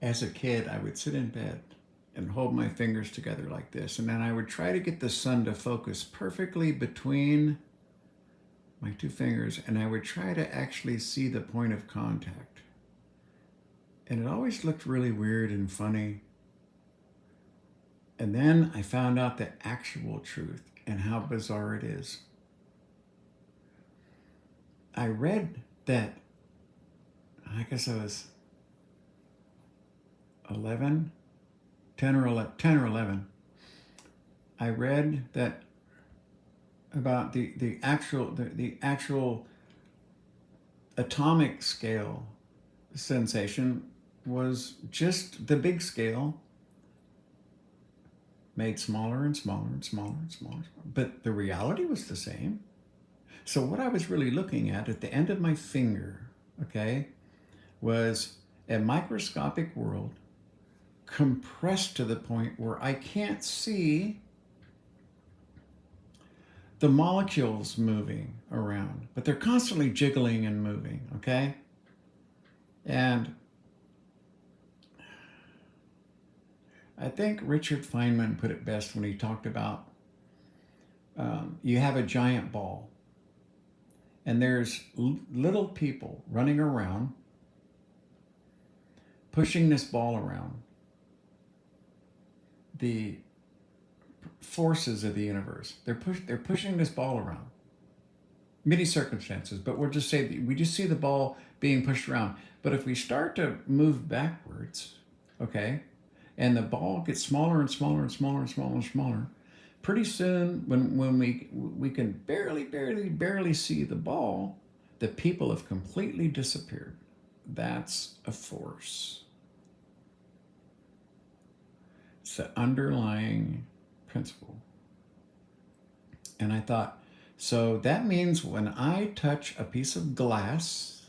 As a kid, I would sit in bed and hold my fingers together like this, and then I would try to get the sun to focus perfectly between my two fingers, and I would try to actually see the point of contact. And it always looked really weird and funny. And then I found out the actual truth and how bizarre it is. I read that, I guess I was 11, 10 or 11. I read that about the actual atomic scale sensation was just the big scale made smaller and smaller and smaller and smaller. But the reality was the same. So what I was really looking at the end of my finger, okay, was a microscopic world compressed to the point where I can't see the molecules moving around, but they're constantly jiggling and moving, okay? And I think Richard Feynman put it best when he talked about you have a giant ball, and there's little people running around pushing this ball around. The forces of the universe. They're pushing this ball around. Many circumstances, but we'll just say we just see the ball being pushed around. But if we start to move backwards, okay, and the ball gets smaller and smaller and smaller and smaller and smaller, pretty soon when we can barely see the ball, the people have completely disappeared. That's a force. It's the underlying principle. And I thought, so that means when I touch a piece of glass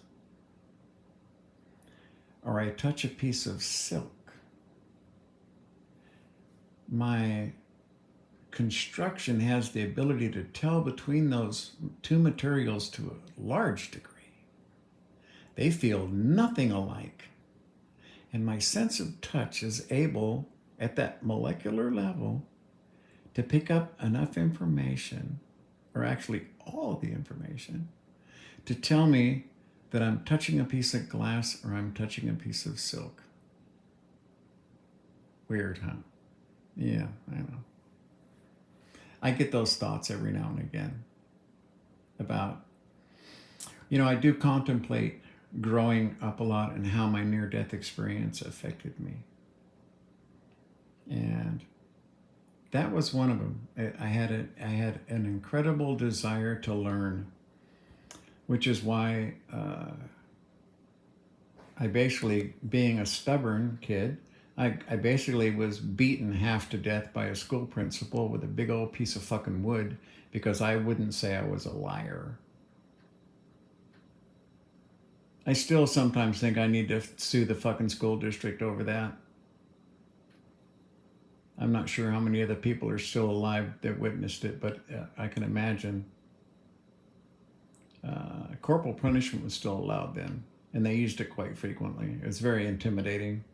or I touch a piece of silk, my construction has the ability to tell between those two materials to a large degree. They feel nothing alike. And my sense of touch is able, at that molecular level, to pick up enough information, or actually all the information, to tell me that I'm touching a piece of glass or I'm touching a piece of silk. Weird, huh? Yeah, I know. I get those thoughts every now and again about, I do contemplate growing up a lot and how my near-death experience affected me. And that was one of them. I had an incredible desire to learn, which is why I basically, being a stubborn kid, I basically was beaten half to death by a school principal with a big old piece of fucking wood because I wouldn't say I was a liar. I still sometimes think I need to sue the fucking school district over that. I'm not sure how many other people are still alive that witnessed it, but I can imagine. Corporal punishment was still allowed then, and they used it quite frequently. It was very intimidating.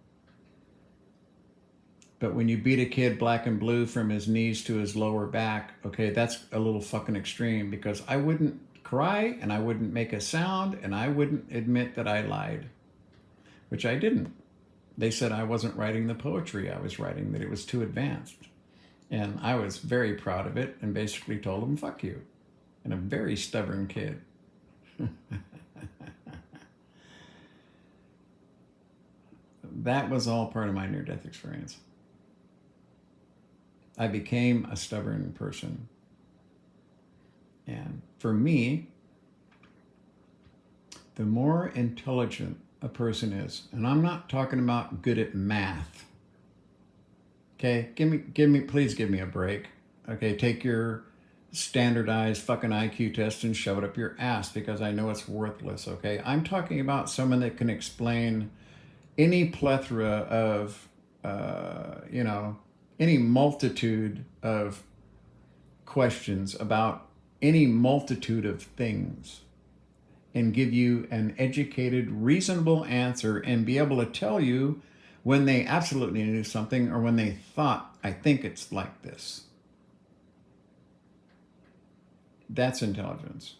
But when you beat a kid black and blue from his knees to his lower back, okay, that's a little fucking extreme, because I wouldn't cry and I wouldn't make a sound and I wouldn't admit that I lied, which I didn't. They said I wasn't writing the poetry I was writing, that it was too advanced. And I was very proud of it and basically told them, fuck you. And a very stubborn kid. That was all part of my near-death experience. I became a stubborn person. And for me, the more intelligent a person is, and I'm not talking about good at math. Okay, please give me a break. Okay, take your standardized fucking IQ test and shove it up your ass, because I know it's worthless. Okay, I'm talking about someone that can explain any plethora of, any multitude of questions about any multitude of things and give you an educated, reasonable answer and be able to tell you when they absolutely knew something or when they thought, I think it's like this. That's intelligence.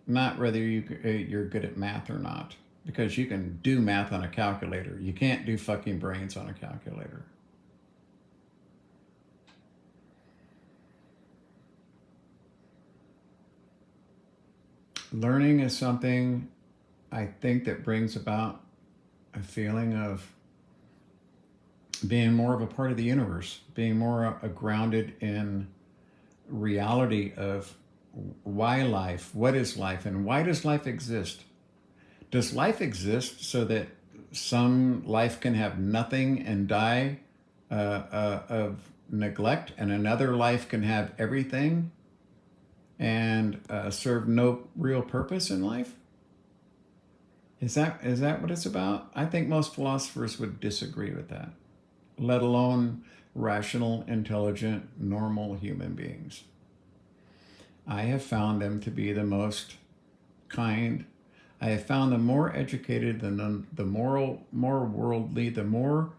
Not whether you're good at math or not, because you can do math on a calculator. You can't do fucking brains on a calculator. Learning is something, I think, that brings about a feeling of being more of a part of the universe, being more grounded in reality of why life, what is life, and why does life exist? Does life exist so that some life can have nothing and die of neglect, and another life can have everything and serve no real purpose in life? Is that what it's about? I think most philosophers would disagree with that, let alone rational, intelligent, normal human beings. I have found them to be the most kind. I have found them more educated than the more worldly, the more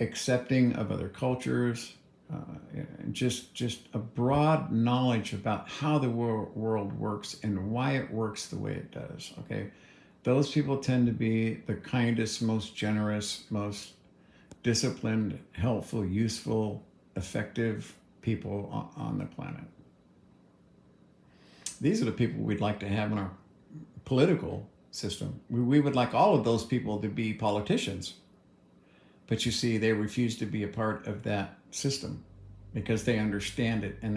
accepting of other cultures, just a broad knowledge about how the world works and why it works the way it does. Okay, those people tend to be the kindest, most generous, most disciplined, helpful, useful, effective people on the planet. These are the people we'd like to have in our political system. We would like all of those people to be politicians. But you see, they refuse to be a part of that system because they understand it, and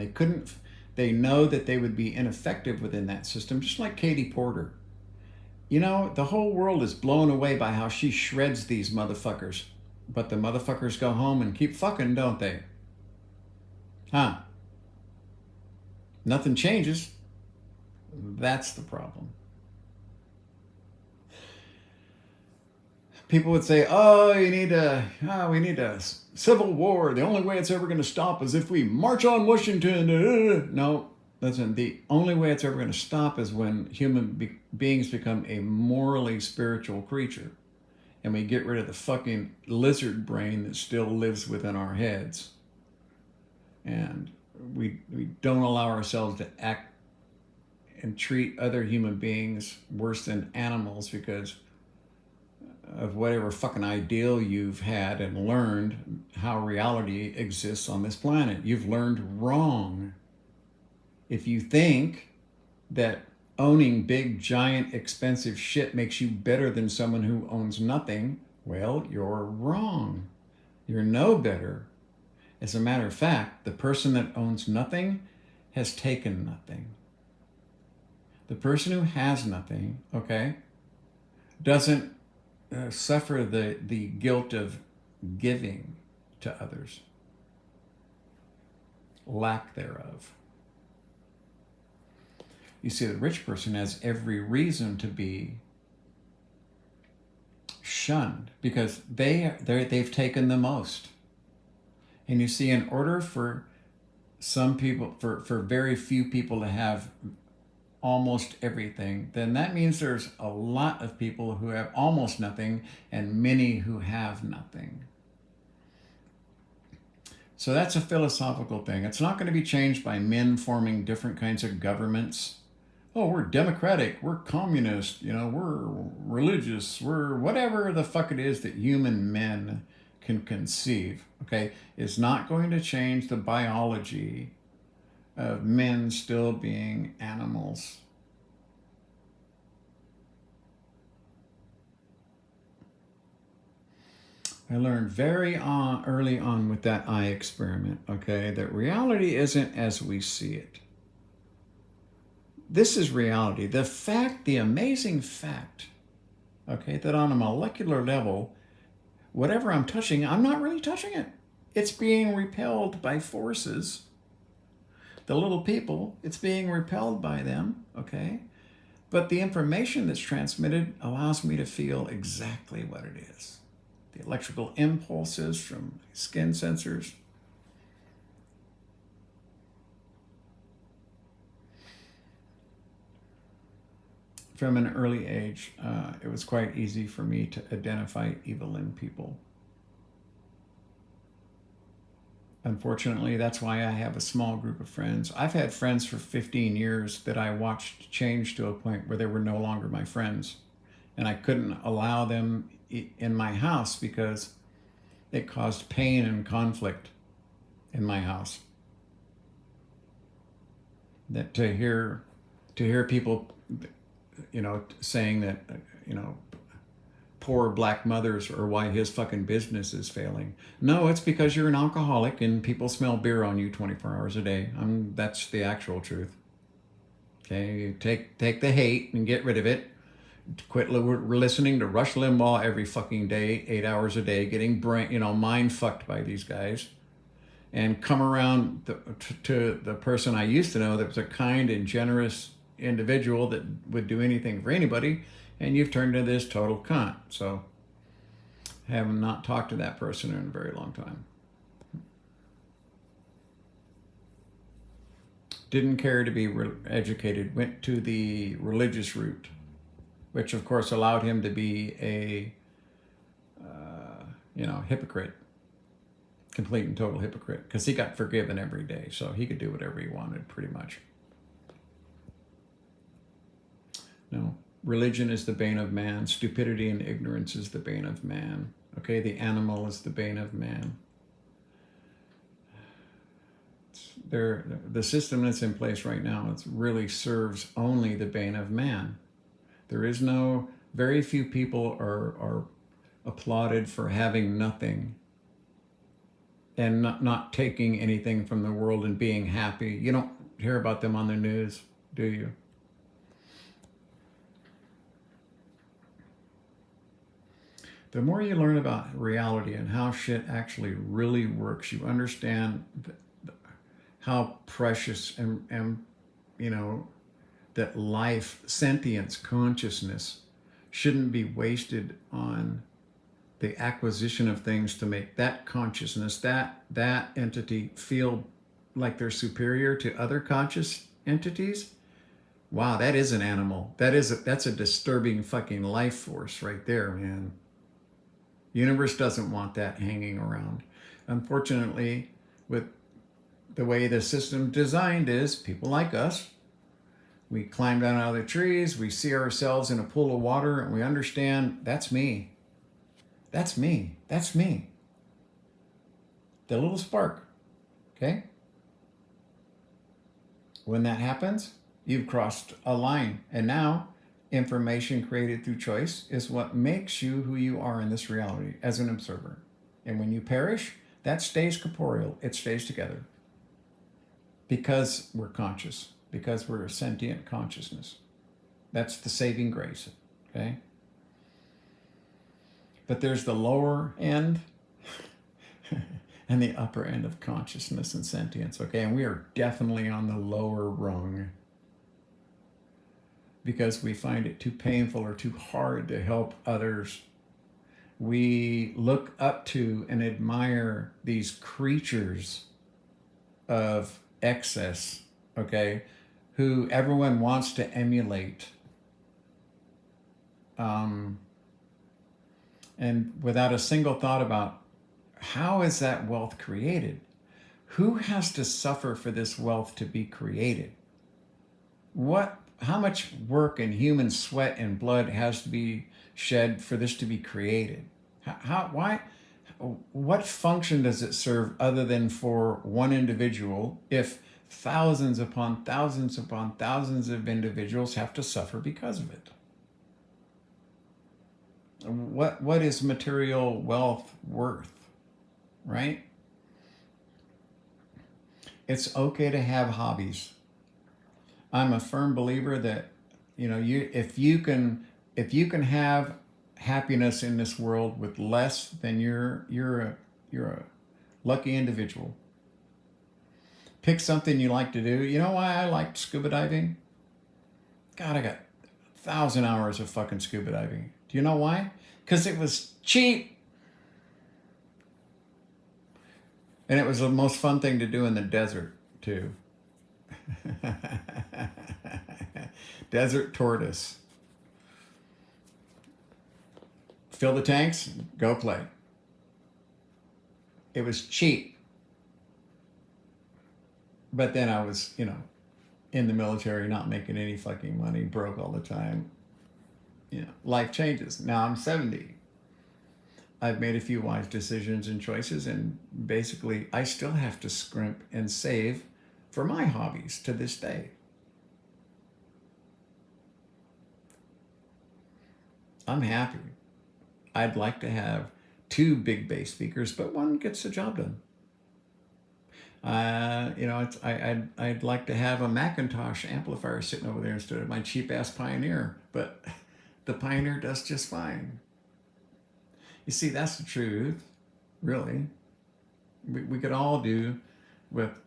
they know that they would be ineffective within that system, just like Katie Porter. You know, the whole world is blown away by how she shreds these motherfuckers. But the motherfuckers go home and keep fucking, don't they? Huh? Nothing changes. That's the problem. People would say, "Oh, we need a civil war. The only way it's ever going to stop is if we march on Washington." No, listen. The only way it's ever going to stop is when human beings become a morally spiritual creature, and we get rid of the fucking lizard brain that still lives within our heads, and we don't allow ourselves to act and treat other human beings worse than animals because of whatever fucking ideal you've had and learned how reality exists on this planet. You've learned wrong. If you think that owning big, giant, expensive shit makes you better than someone who owns nothing, well, you're wrong. You're no better. As a matter of fact, the person that owns nothing has taken nothing. The person who has nothing, okay, doesn't suffer the guilt of giving to others, lack thereof. You see, the rich person has every reason to be shunned because they've taken the most. And you see, in order for some people, for very few people to have almost everything, then that means there's a lot of people who have almost nothing and many who have nothing. So that's a philosophical thing. It's not going to be changed by men forming different kinds of governments. Oh, we're democratic, we're communist, we're religious, we're whatever the fuck it is that human men can conceive, okay, is not going to change the biology of men still being animals. I learned very early on with that eye experiment, okay, that reality isn't as we see it. This is reality. The amazing fact, okay, that on a molecular level, whatever I'm touching, I'm not really touching it. It's being repelled by forces. The little people, it's being repelled by them, okay? But the information that's transmitted allows me to feel exactly what it is. The electrical impulses from skin sensors. from an early age, it was quite easy for me to identify evil in people. Unfortunately, that's why I have a small group of friends. I've had friends for 15 years that I watched change to a point where they were no longer my friends. And I couldn't allow them in my house because it caused pain and conflict in my house. That to hear people, saying that, poor black mothers are why his fucking business is failing. No, it's because you're an alcoholic and people smell beer on you 24 hours a day. That's the actual truth. Okay, take the hate and get rid of it. Quit listening to Rush Limbaugh every fucking day, 8 hours a day, getting mind fucked by these guys, and come around to the person I used to know that was a kind and generous individual that would do anything for anybody, and you've turned into this total cunt. So I have not talked to that person in a very long time. Didn't care to be educated, went to the religious route, which of course allowed him to be a hypocrite, complete and total hypocrite, because he got forgiven every day, so he could do whatever he wanted pretty much. No, religion is the bane of man. Stupidity and ignorance is the bane of man. Okay, the animal is the bane of man. The system that's in place right now, it really serves only the bane of man. There is very few people are applauded for having nothing and not taking anything from the world and being happy. You don't hear about them on the news, do you? The more you learn about reality and how shit actually really works, you understand how precious and that life, sentience, consciousness shouldn't be wasted on the acquisition of things to make that consciousness, that entity feel like they're superior to other conscious entities. Wow, that is an animal. That's a disturbing fucking life force right there, man. Universe doesn't want that hanging around. Unfortunately, with the way the system designed is, people like us, we climb down out of the trees, we see ourselves in a pool of water, and we understand, that's me. That's me. That's me. The little spark. Okay? When that happens, you've crossed a line. And now, information created through choice is what makes you who you are in this reality as an observer. And when you perish, that stays corporeal. It stays together. Because we're conscious. Because we're a sentient consciousness. That's the saving grace. Okay? But there's the lower end and the upper end of consciousness and sentience, okay? And we are definitely on the lower rung because we find it too painful or too hard to help others. We look up to and admire these creatures of excess, okay, who everyone wants to emulate. And without a single thought about how is that wealth created? Who has to suffer for this wealth to be created? How much work and human sweat and blood has to be shed for this to be created? What function does it serve other than for one individual if thousands upon thousands upon thousands of individuals have to suffer because of it? What is material wealth worth, right? It's okay to have hobbies. I'm a firm believer that if you can have happiness in this world with less, then you're a lucky individual. Pick something you like to do. You know why I liked scuba diving? God, I got 1,000 hours of fucking scuba diving. Do you know why? Because it was cheap. And it was the most fun thing to do in the desert, too. Desert tortoise. Fill the tanks, go play. It was cheap. But then I was, in the military, not making any fucking money, broke all the time. Life changes. Now I'm 70. I've made a few wise decisions and choices, and basically I still have to scrimp and save for my hobbies to this day. I'm happy. I'd like to have 2 big bass speakers, but one gets the job done. I'd like to have a Macintosh amplifier sitting over there instead of my cheap ass Pioneer, but the Pioneer does just fine. You see, that's the truth, really. We could all do with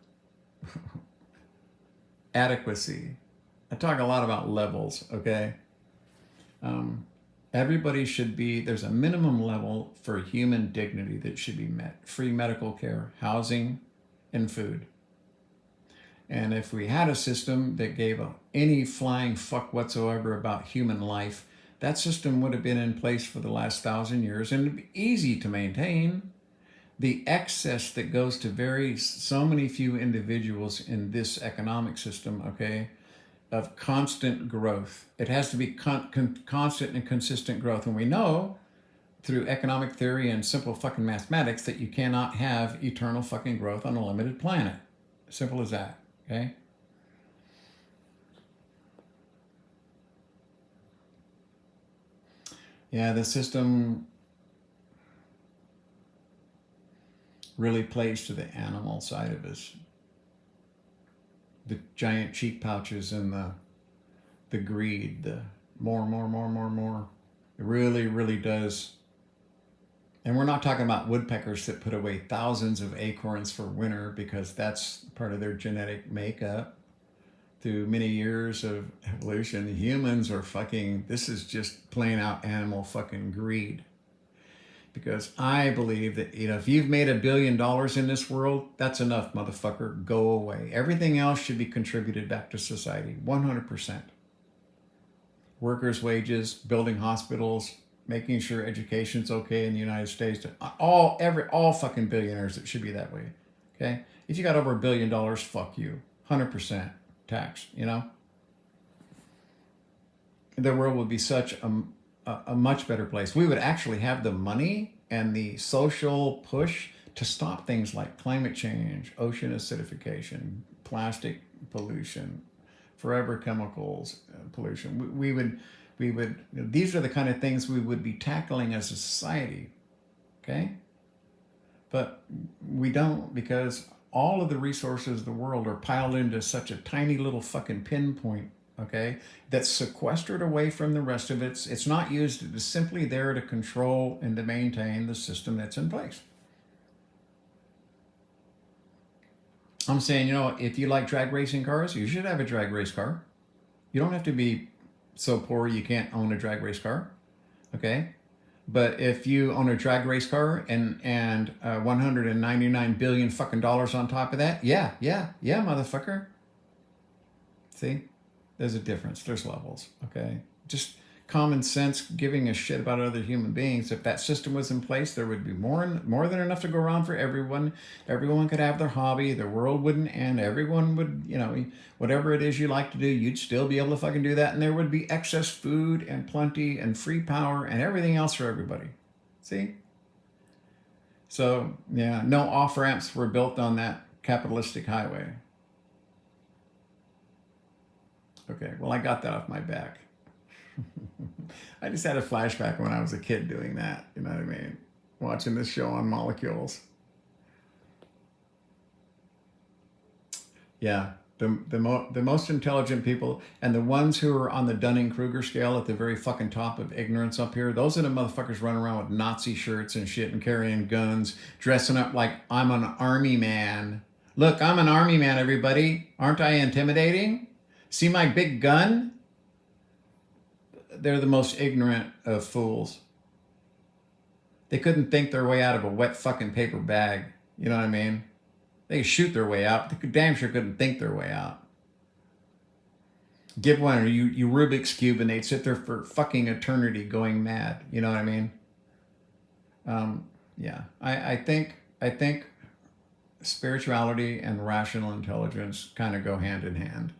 adequacy. I talk a lot about levels, okay? Everybody should be, there's a minimum level for human dignity that should be met. Free medical care, housing, and food. And if we had a system that gave any flying fuck whatsoever about human life, that system would have been in place for the last 1,000 years, and it'd be easy to maintain. The excess that goes to so many few individuals in this economic system, okay, of constant growth. It has to be constant and consistent growth. And we know through economic theory and simple fucking mathematics that you cannot have eternal fucking growth on a limited planet. Simple as that, okay? Yeah, the system really plays to the animal side of us. The giant cheek pouches and the greed, the more. It really, really does. And we're not talking about woodpeckers that put away thousands of acorns for winter because that's part of their genetic makeup. Through many years of evolution, humans are this is just plain out animal fucking greed. Because I believe that, if you've made $1 billion in this world, that's enough, motherfucker. Go away. Everything else should be contributed back to society, 100%. Workers' wages, building hospitals, making sure education's okay in the United States. All fucking billionaires, it should be that way. Okay? If you got over $1 billion, fuck you. 100% tax, The world would be such a much better place. We would actually have the money and the social push to stop things like climate change, ocean acidification, plastic pollution, forever chemicals pollution. We would these are the kind of things we would be tackling as a society, okay? But we don't, because all of the resources of the world are piled into such a tiny little fucking pinpoint, okay, that's sequestered away from the rest of it. It's not used. It is simply there to control and to maintain the system that's in place. I'm saying, if you like drag racing cars, you should have a drag race car. You don't have to be so poor you can't own a drag race car, okay? But if you own a drag race car and $199 billion fucking dollars on top of that, yeah, motherfucker. See, there's a difference. There's levels, okay? Just common sense, giving a shit about other human beings. If that system was in place, there would be more than enough to go around for everyone. Everyone could have their hobby. The world wouldn't end. Everyone would, whatever it is you like to do, you'd still be able to fucking do that. And there would be excess food and plenty and free power and everything else for everybody. See? So, yeah, no off-ramps were built on that capitalistic highway. Okay, well, I got that off my back. I just had a flashback when I was a kid doing that, you know what I mean? Watching this show on molecules. Yeah, the most intelligent people and the ones who are on the Dunning-Kruger scale at the very fucking top of ignorance up here, those are the motherfuckers running around with Nazi shirts and shit and carrying guns, dressing up like I'm an army man. Look, I'm an army man, everybody. Aren't I intimidating? See my big gun? They're the most ignorant of fools. They couldn't think their way out of a wet fucking paper bag. You know what I mean? They could shoot their way out. They damn sure couldn't think their way out. Give one, or you Rubik's Cube, and they'd sit there for fucking eternity going mad. You know what I mean? Yeah, I think spirituality and rational intelligence kind of go hand in hand.